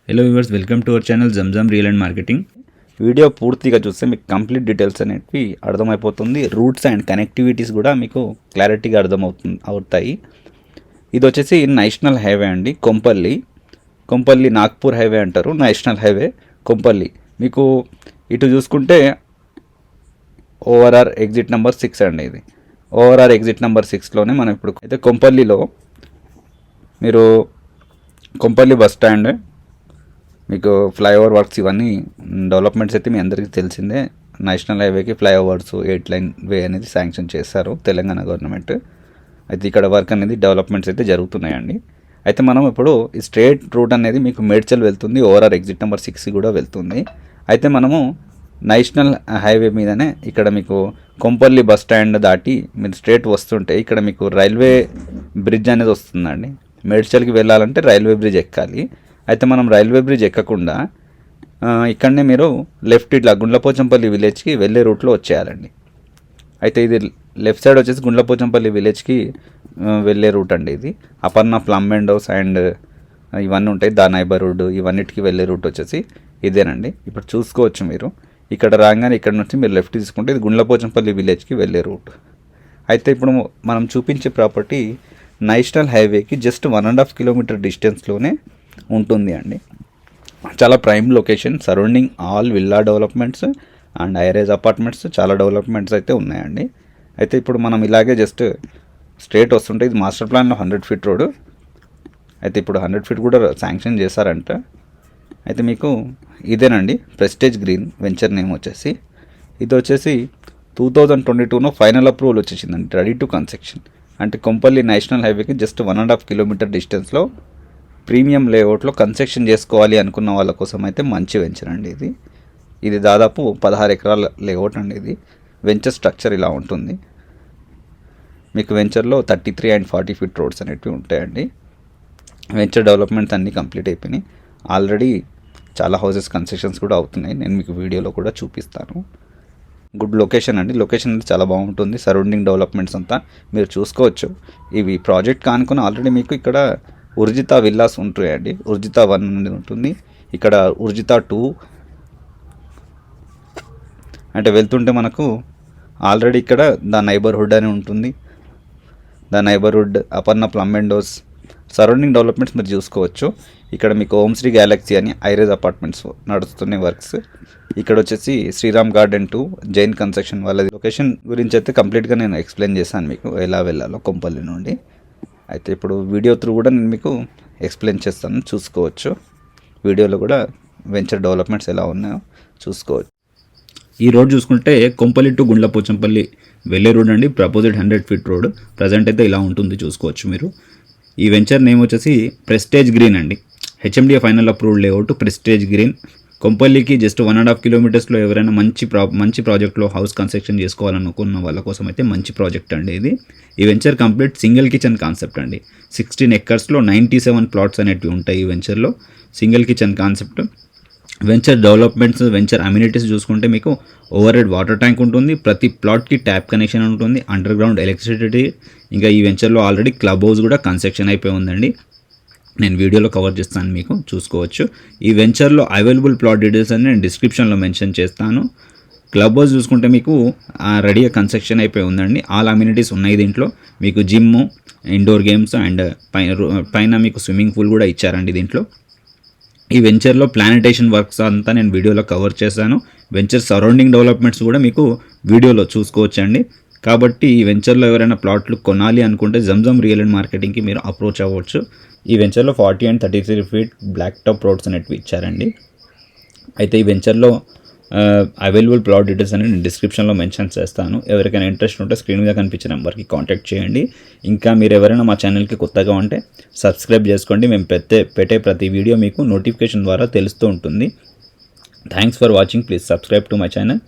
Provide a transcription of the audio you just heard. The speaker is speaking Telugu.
Hello viewers, welcome to our channel Zamzam real and marketing. Video పూర్తిగా చూస్తే మీకు కంప్లీట్ డీటెయిల్స్ అనేవి అర్థమైపోతుంది. రూట్స్ అండ్ కనెక్టివిటీస్ కూడా మీకు క్లారిటీగా అవుతాయి. ఇది వచ్చేసి నేషనల్ హైవే అండి, కొంపల్లి నాగ్పూర్ హైవే అంటారు. National highway Kompally. మీకు ఇటు చూసుకుంటే ఓఆర్ఆర్ ఎగ్జిట్ నెంబర్ 6 అండి. ఇది ఓఆర్ఆర్ ఎగ్జిట్ నెంబర్ 6లోనే మనం ఇప్పుడు అయితే కొంపల్లిలో మీరు కొంపల్లి బస్ స్టాండ్, మీకు ఫ్లైఓవర్ వర్క్స్ ఇవన్నీ డెవలప్మెంట్స్ అయితే మీ అందరికీ తెలిసిందే. నేషనల్ హైవేకి ఫ్లైఓవర్స్ 8 లైన్ వే అనేది శాంక్షన్ చేశారు తెలంగాణ గవర్నమెంట్. అయితే ఇక్కడ వర్క్ అనేది డెవలప్మెంట్స్ అయితే జరుగుతున్నాయండి. అయితే మనం ఇప్పుడు ఈ స్ట్రేట్ రూట్ అనేది మీకు మేడ్చల్ వెళ్తుంది, ఓఆర్ఆర్ ఎగ్జిట్ నెంబర్ 6 కూడా వెళ్తుంది. అయితే మనము నేషనల్ హైవే మీదనే ఇక్కడ మీకు కొంపల్లి బస్ స్టాండ్ దాటి మీరు స్ట్రేట్ వస్తుంటే ఇక్కడ మీకు రైల్వే బ్రిడ్జ్ అనేది వస్తుందండి. మేడ్చల్కి వెళ్ళాలంటే రైల్వే బ్రిడ్జ్ ఎక్కాలి. అయితే మనం రైల్వే బ్రిడ్జ్ ఎక్కకుండా ఇక్కడనే మీరు లెఫ్ట్ ఇట్లా గుండ్లపోచంపల్లి విలేజ్కి వెళ్ళే రూట్లో వచ్చేయాలండి. అయితే ఇది లెఫ్ట్ సైడ్ వచ్చేసి గుండ్లపోచంపల్లి విలేజ్కి వెళ్ళే రూట్ అండి. ఇది Aparna plum and house and ఇవన్నీ ఉంటాయి, దా నైబర్హుడ్, ఇవన్నిటికి వెళ్ళే రూట్ వచ్చేసి ఇదేనండి. ఇప్పుడు చూసుకోవచ్చు మీరు ఇక్కడ రాగానే ఇక్కడ నుంచి మీరు లెఫ్ట్ తీసుకుంటే ఇది గుండ్లపోచంపల్లి విలేజ్కి వెళ్ళే రూట్. అయితే ఇప్పుడు మనం చూపించే ప్రాపర్టీ నేషనల్ హైవేకి జస్ట్ 1.5 కిలోమీటర్ డిస్టెన్స్లోనే ఉంటుంది అండి. చాలా prime location, surrounding all villa developments and హైరేజ్ apartments, చాలా డెవలప్మెంట్స్ అయితే ఉన్నాయండి. అయితే ఇప్పుడు మనం ఇలాగే జస్ట్ స్ట్రేట్ వస్తుంటే ఇది మాస్టర్ ప్లాన్లో 100 ఫీట్ రోడ్. అయితే ఇప్పుడు 100 ఫీట్ కూడా శాంక్షన్ చేశారంట. అయితే మీకు ఇదేనండి ప్రెస్టేజ్ గ్రీన్ వెంచర్ నేమ్ వచ్చేసి. ఇది వచ్చేసి 2022లో ఫైనల్ అప్రూవల్ వచ్చేసిందండి, రెడీ టు కన్స్ట్రక్షన్. అంటే కొంపల్లి నేషనల్ హైవేకి జస్ట్ 1.5 కిలోమీటర్ డిస్టెన్స్లో ప్రీమియం లేఅవుట్లో కన్స్ట్రక్షన్ చేసుకోవాలి అనుకున్న వాళ్ళ కోసం అయితే మంచి వెంచర్ అండి ఇది. ఇది దాదాపు 16 ఎకరాల లేఅవుట్ అండి. ఇది వెంచర్ స్ట్రక్చర్ ఇలా ఉంటుంది. మీకు వెంచర్లో 33 అండ్ 40 ఫీట్ రోడ్స్ అనేటివి ఉంటాయండి. వెంచర్ డెవలప్మెంట్స్ అన్నీ కంప్లీట్ అయిపోయినాయి. ఆల్రెడీ చాలా హౌసెస్ కన్స్ట్రక్షన్స్ కూడా అవుతున్నాయి, నేను మీకు వీడియోలో కూడా చూపిస్తాను. గుడ్ లొకేషన్ అండి, లొకేషన్ అయితే చాలా బాగుంటుంది. సరౌండింగ్ డెవలప్మెంట్స్ అంతా మీరు చూసుకోవచ్చు. ఇవి ప్రాజెక్ట్ కానుకొని ఆల్రెడీ మీకు ఇక్కడ ఉర్జిత విల్లాస్ ఉంటాయండి. ఉర్జిత 1 నుండి ఉంటుంది, ఇక్కడ ఉర్జిత 2 అంటే వెళ్తుంటే మనకు ఆల్రెడీ ఇక్కడ ద నైబర్హుడ్ అని ఉంటుంది. The neighbourhood, Aparna plum and house, surrounding developments మీరు చూసుకోవచ్చు. ఇక్కడ మీకు ఓంశ్రీ గ్యాలక్సీ అని హైరేజ్ అపార్ట్మెంట్స్ నడుస్తున్నాయి వర్క్స్. ఇక్కడ వచ్చేసి శ్రీరామ్ గార్డెన్ 2 జైన్ కన్స్ట్రక్షన్ వాళ్ళది. లొకేషన్ గురించి అయితే కంప్లీట్గా నేను ఎక్స్ప్లెయిన్ చేశాను మీకు ఎలా వెళ్ళాలో కొంపల్లి నుండి. అయితే ఇప్పుడు వీడియో త్రూ కూడా నేను మీకు ఎక్స్ప్లెయిన్ చేస్తాను, చూసుకోవచ్చు. వీడియోలో కూడా వెంచర్ డెవలప్మెంట్స్ ఎలా ఉన్నాయో చూసుకోవచ్చు. ఈ రోడ్ చూసుకుంటే కొంపల్లి టు గుండ్లపోచంపల్లి వెళ్ళే రోడ్ అండి. ప్రపోజెడ్ 100 ఫీట్ రోడ్. ప్రజెంట్ అయితే ఇలా ఉంటుంది, చూసుకోవచ్చు మీరు. ఈ వెంచర్ నేమ్ వచ్చేసి ప్రెస్టేజ్ గ్రీన్ అండి. HMDA final approved layout Prestige Green. కొంపల్లికి జస్ట్ 1.5 కిలోమీటర్స్లో ఎవరైనా మంచి ప్రాజెక్ట్లో హౌస్ కన్స్ట్రక్షన్ చేసుకోవాలనుకున్న వాళ్ళ కోసం అయితే మంచి ప్రాజెక్ట్ అండి ఇది. ఈ venture complete single kitchen concept అండి. 16 ఎకర్స్లో 97 ప్లాట్స్ అనేటివి ఉంటాయి ఈ వెంచర్లో. Single kitchen concept. Venture developments, venture amenities చూసుకుంటే మీకు ఓవర్ హెడ్ వాటర్ ట్యాంక్ ఉంటుంది, ప్రతి ప్లాట్కి ట్యాప్ కనెక్షన్ ఉంటుంది, అండర్ గ్రౌండ్ ఎలక్ట్రిసిటీ. ఇంకా ఈ వెంచర్లో ఆల్రెడీ క్లబ్ హౌస్ కూడా కన్స్ట్రక్షన్ అయిపోయి ఉందండి. నేను వీడియోలో కవర్ చేస్తాను, మీకు చూసుకోవచ్చు. ఈ వెంచర్లో అవైలబుల్ ప్లాట్ డీటెయిల్స్ అని నేను డిస్క్రిప్షన్లో మెన్షన్ చేస్తాను. క్లబ్ హౌస్ చూసుకుంటే మీకు రెడీగా కన్స్ట్రక్షన్ అయిపోయి ఉందండి. ఆల్ అమ్యూనిటీస్ ఉన్నాయి దీంట్లో. మీకు జిమ్, ఇండోర్ గేమ్స్ అండ్ పైన మీకు స్విమ్మింగ్ పూల్ కూడా ఇచ్చారండి దీంట్లో. ఈ వెంచర్లో ప్లానిటేషన్ వర్క్స్ అంతా నేను వీడియోలో కవర్ చేశాను. వెంచర్ సరౌండింగ్ డెవలప్మెంట్స్ కూడా మీకు వీడియోలో చూసుకోవచ్చండి. కాబట్టి ఈ వెంచర్లో ఎవరైనా ప్లాట్లు కొనాలి అనుకుంటే జమ్జమ్ రియల్ అండ్ మార్కెటింగ్కి మీరు అప్రోచ్ అవ్వచ్చు. ఈ వెంచర్లో 40 and 33 feet black top roads అనేటివి ఇచ్చారండి. అయితే ఈ వెంచర్లో అవైలబుల్ ప్లాట్ డీటెయిల్స్ అని నేను డిస్క్రిప్షన్లో మెన్షన్ చేస్తాను. ఎవరికైనా ఇంట్రెస్ట్ ఉంటే స్క్రీన్ మీద కనిపించే నెంబర్కి కాంటాక్ట్ చేయండి. ఇంకా మీరు ఎవరైనా మా ఛానల్కి కొత్తగా ఉంటే సబ్స్క్రైబ్ చేసుకోండి. మేము పెట్టే ప్రతి వీడియో మీకు నోటిఫికేషన్ ద్వారా తెలుస్తూ ఉంటుంది. Thanks for watching. Please subscribe to my channel.